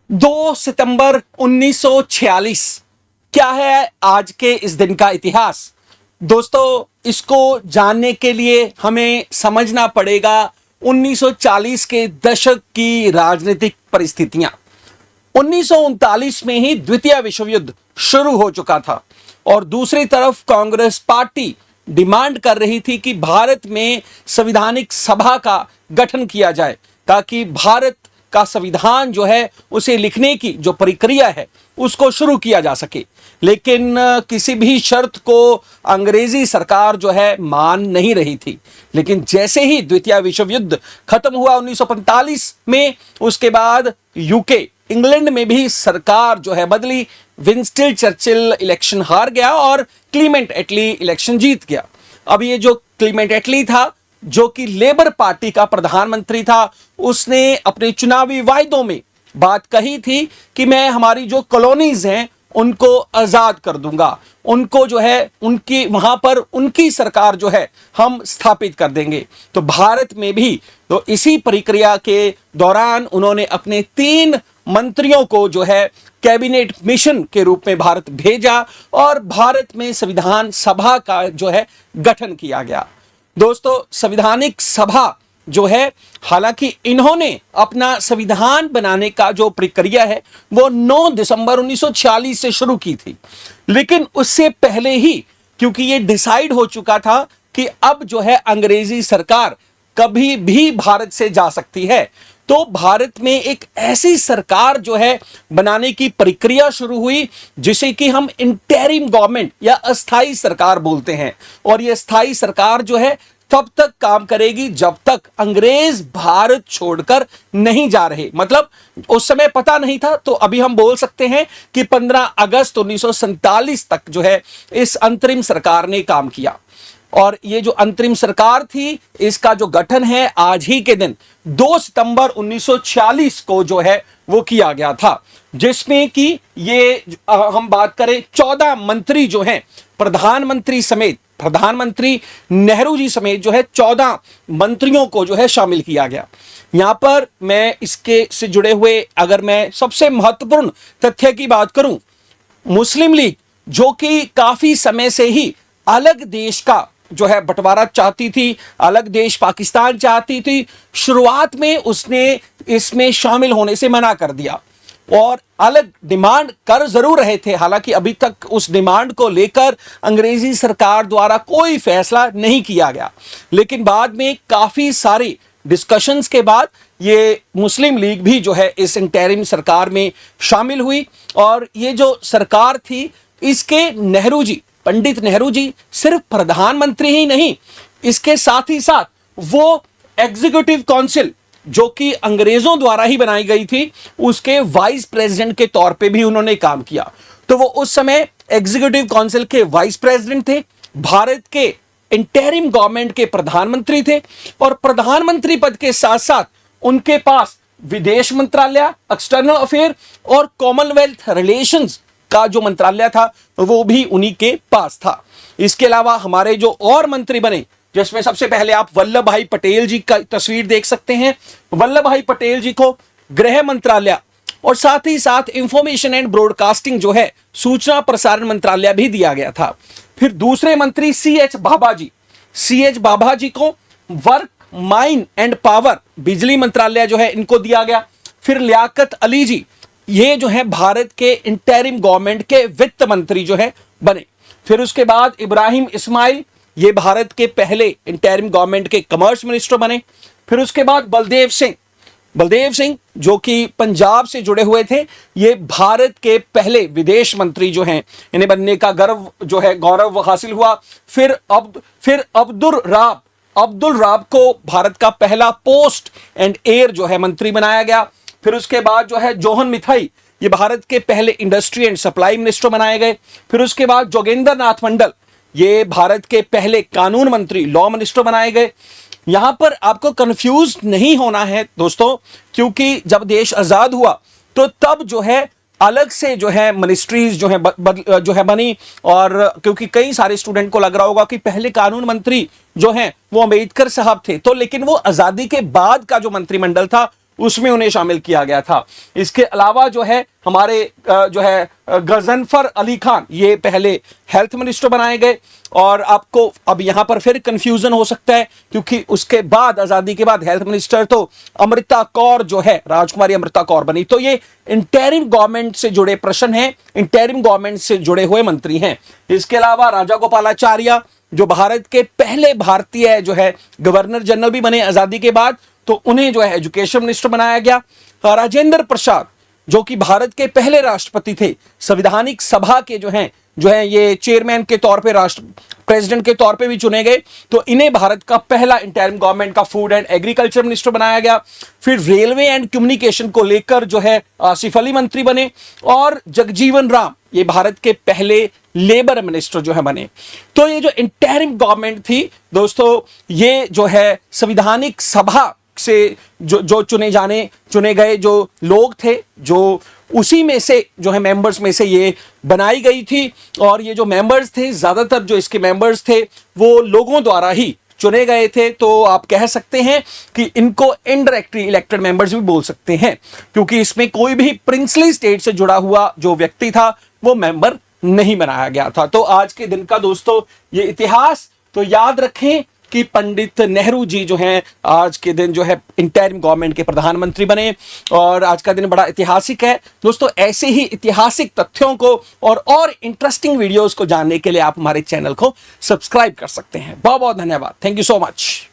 2 सितंबर 1946 क्या है आज के इस दिन का इतिहास। दोस्तों, इसको जानने के लिए हमें समझना पड़ेगा 1940 के दशक की राजनीतिक परिस्थितियां। 1939 में ही द्वितीय विश्व युद्ध शुरू हो चुका था और दूसरी तरफ कांग्रेस पार्टी डिमांड कर रही थी कि भारत में संविधानिक सभा का गठन किया जाए ताकि भारत का संविधान जो है उसे लिखने की जो प्रक्रिया है उसको शुरू किया जा सके। लेकिन किसी भी शर्त को अंग्रेजी सरकार जो है मान नहीं रही थी। लेकिन जैसे ही द्वितीय विश्व युद्ध खत्म हुआ 1945 में, उसके बाद यूके इंग्लैंड में भी सरकार जो है बदली। विंस्टन चर्चिल इलेक्शन हार गया और क्लीमेंट एटली इलेक्शन जीत गया। अब ये जो क्लीमेंट एटली था, जो कि लेबर पार्टी का प्रधानमंत्री था, उसने अपने चुनावी वायदों में बात कही थी कि मैं हमारी जो कॉलोनीज हैं उनको आजाद कर दूंगा, उनको जो है उनकी वहां पर उनकी सरकार जो है हम स्थापित कर देंगे। तो भारत में भी तो इसी प्रक्रिया के दौरान उन्होंने अपने 3 मंत्रियों को जो है कैबिनेट मिशन के रूप में भारत भेजा और भारत में संविधान सभा का जो है गठन किया गया। दोस्तों, संविधानिक सभा जो है, हालांकि इन्होंने अपना संविधान बनाने का जो प्रक्रिया है वो 9 दिसंबर 1946 से शुरू की थी। लेकिन उससे पहले ही, क्योंकि ये डिसाइड हो चुका था कि अब जो है अंग्रेजी सरकार कभी भी भारत से जा सकती है, तो भारत में एक ऐसी सरकार जो है बनाने की प्रक्रिया शुरू हुई जिसे कि हम इंटरिम गवर्नमेंट या अस्थाई सरकार बोलते हैं। और यह अस्थाई सरकार जो है तब तक काम करेगी जब तक अंग्रेज भारत छोड़कर नहीं जा रहे। मतलब उस समय पता नहीं था, तो अभी हम बोल सकते हैं कि 15 अगस्त 1947 तक जो है इस अंतरिम सरकार ने काम किया। और ये जो अंतरिम सरकार थी, इसका जो गठन है आज ही के दिन 2 सितंबर 1946 को जो है वो किया गया था, जिसमें कि ये हम बात करें 14 मंत्री जो हैं, प्रधानमंत्री समेत, प्रधानमंत्री नेहरू जी समेत जो है 14 मंत्रियों को जो है शामिल किया गया। यहां पर मैं इसके से जुड़े हुए अगर मैं सबसे महत्वपूर्ण तथ्य की बात करूं, मुस्लिम लीग जो कि काफी समय से ही अलग देश का जो है बंटवारा चाहती थी, अलग देश पाकिस्तान चाहती थी, शुरुआत में उसने इसमें शामिल होने से मना कर दिया और अलग डिमांड कर जरूर रहे थे। हालांकि अभी तक उस डिमांड को लेकर अंग्रेजी सरकार द्वारा कोई फैसला नहीं किया गया। लेकिन बाद में काफी सारी डिस्कशंस के बाद ये मुस्लिम लीग भी जो है इस इंटरिम सरकार में शामिल हुई। और ये जो सरकार थी, इसके नेहरू जी, पंडित नेहरू जी सिर्फ प्रधानमंत्री ही नहीं, इसके साथ ही साथ वो एग्जीक्यूटिव काउंसिल जो कि अंग्रेजों द्वारा ही बनाई गई थी, उसके वाइस प्रेसिडेंट के तौर पे भी उन्होंने काम किया। तो वो उस समय एग्जीक्यूटिव काउंसिल के वाइस प्रेसिडेंट थे, भारत के इंटरिम गवर्नमेंट के प्रधानमंत्री थे और प्रधानमंत्री पद के साथ साथ उनके पास विदेश मंत्रालय, एक्सटर्नल अफेयर और कॉमनवेल्थ रिलेशंस का जो मंत्रालय था वो भी उन्हीं के पास था। इसके अलावा हमारे जो और मंत्री बने, जिसमें सबसे पहले आप वल्लभ भाई पटेल जी का तस्वीर देख सकते हैं। वल्लभ भाई पटेल जी को गृह मंत्रालय और साथ ही साथ इंफॉर्मेशन एंड ब्रॉडकास्टिंग जो है सूचना प्रसारण मंत्रालय भी दिया गया था। फिर दूसरे मंत्री CH भाभा जी, CH भाभा जी को वर्क, माइन एंड पावर, बिजली मंत्रालय जो है इनको दिया गया। फिर लियाकत अली जी, ये जो है भारत के इंटरिम गवर्नमेंट के वित्त मंत्री जो है बने। फिर उसके बाद इब्राहिम इस्माइल, ये भारत के पहले इंटरिम गवर्नमेंट के कमर्स मिनिस्टर बने। फिर उसके बाद बलदेव सिंह जो कि पंजाब से जुड़े हुए थे, ये भारत के पहले विदेश मंत्री जो हैं, इन्हें बनने का गौरव हासिल हुआ। फिर अब्दुल राब को भारत का पहला पोस्ट एंड एयर जो है मंत्री बनाया गया। फिर उसके बाद जो है जोहन मिथाई, ये भारत के पहले इंडस्ट्री एंड सप्लाई मिनिस्टर बनाए गए। फिर उसके बाद जोगेंद्र नाथ मंडल, ये भारत के पहले कानून मंत्री, लॉ मिनिस्टर बनाए गए। यहां पर आपको कंफ्यूज नहीं होना है दोस्तों, क्योंकि जब देश आजाद हुआ तो तब जो है अलग से जो है मिनिस्ट्रीज जो है बनी। और क्योंकि कई सारे स्टूडेंट को लग रहा होगा कि पहले कानून मंत्री जो हैं वो अंबेडकर साहब थे, तो लेकिन वो आजादी के बाद का जो मंत्रिमंडल था उसमें उन्हें शामिल किया गया था। इसके अलावा जो है हमारे जो है गजनफर अली खान, ये पहले हेल्थ मिनिस्टर बनाए गए। और आपको अब यहां पर फिर कंफ्यूजन हो सकता है क्योंकि उसके बाद आजादी के बाद हेल्थ मिनिस्टर तो अमृता कौर जो है, राजकुमारी अमृता कौर बनी। तो ये इंटरिम गवर्नमेंट से जुड़े प्रश्न हैं, इंटरिम गवर्नमेंट से जुड़े हुए मंत्री हैं। इसके अलावा राजा गोपालाचार्य जो भारत के पहले भारतीय जो है गवर्नर जनरल भी बने आजादी के बाद, तो उन्हें जो है एजुकेशन मिनिस्टर बनाया गया। राजेंद्र प्रसाद जो कि भारत के पहले राष्ट्रपति थे, संविधानिक सभा के जो हैं ये चेयरमैन के तौर पे, राष्ट्र प्रेसिडेंट के तौर पे भी चुने गए। तो इन्हें भारत का पहला इंटरिम गवर्नमेंट का फूड एंड एग्रीकल्चर मिनिस्टर बनाया गया। फिर रेलवे एंड कम्युनिकेशन को लेकर जो है आसिफ अली मंत्री बने। और जगजीवन राम ये भारत के पहले लेबर मिनिस्टर जो है बने। तो ये जो इंटरिम गवर्नमेंट थी दोस्तों, ये जो है संविधानिक सभा से जो चुने गए जो लोग थे, जो उसी में से जो है मेंबर्स में से ये बनाई गई थी। और ये जो मेंबर्स थे, ज्यादातर जो इसके मेंबर्स थे वो लोगों द्वारा ही चुने गए थे। तो आप कह सकते हैं कि इनको इनडायरेक्टली इलेक्टेड मेंबर्स भी बोल सकते हैं, क्योंकि इसमें कोई भी प्रिंसली स्टेट से जुड़ा हुआ जो व्यक्ति था वो मेंबर नहीं बनाया गया था। तो आज के दिन का दोस्तों ये इतिहास तो याद रखें कि पंडित नेहरू जी जो हैं आज के दिन जो है इंटरिम गवर्नमेंट के प्रधानमंत्री बने। और आज का दिन बड़ा ऐतिहासिक है दोस्तों। ऐसे ही ऐतिहासिक तथ्यों को और इंटरेस्टिंग वीडियोस को जानने के लिए आप हमारे चैनल को सब्सक्राइब कर सकते हैं। बहुत बहुत धन्यवाद। Thank you so much.